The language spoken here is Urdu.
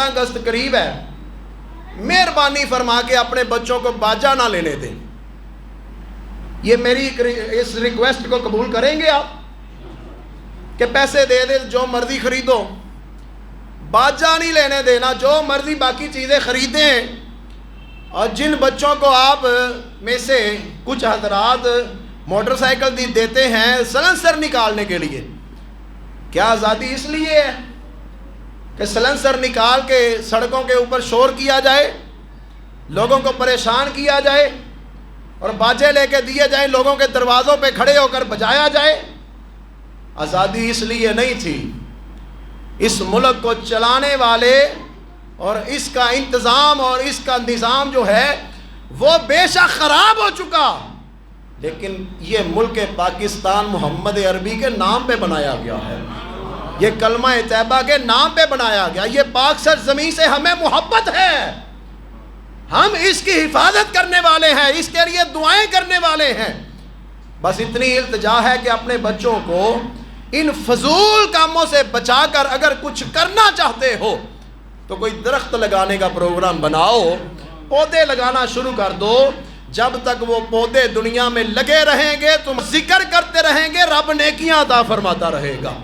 اگست قریب ہے، مہربانی فرما کے اپنے بچوں کو باجا نہ لینے دیں۔ یہ میری اس ریکویسٹ کو قبول کریں گے آپ کہ پیسے دے دے جو مرضی خریدو، باجا نہیں لینے دینا، جو مرضی باقی چیزیں خریدیں۔ اور جن بچوں کو آپ میں سے کچھ حضرات موٹر سائیکل دیتے ہیں سلنسر نکالنے کے لیے، کیا آزادی اس لیے ہے کہ سلنسر نکال کے سڑکوں کے اوپر شور کیا جائے، لوگوں کو پریشان کیا جائے اور باجے لے کے دیے جائیں، لوگوں کے دروازوں پہ کھڑے ہو کر بجایا جائے؟ آزادی اس لیے نہیں تھی۔ اس ملک کو چلانے والے اور اس کا انتظام اور اس کا نظام جو ہے وہ بے شک خراب ہو چکا، لیکن یہ ملک پاکستان محمد عربی کے نام پہ بنایا گیا ہے، یہ کلمہ طیبہ کے نام پہ بنایا گیا، یہ پاک سرزمین سے ہمیں محبت ہے، ہم اس کی حفاظت کرنے والے ہیں، اس کے لیے دعائیں کرنے والے ہیں۔ بس اتنی التجا ہے کہ اپنے بچوں کو ان فضول کاموں سے بچا کر اگر کچھ کرنا چاہتے ہو تو کوئی درخت لگانے کا پروگرام بناؤ، پودے لگانا شروع کر دو۔ جب تک وہ پودے دنیا میں لگے رہیں گے تم ذکر کرتے رہیں گے، رب نیکیاں عطا فرماتا رہے گا۔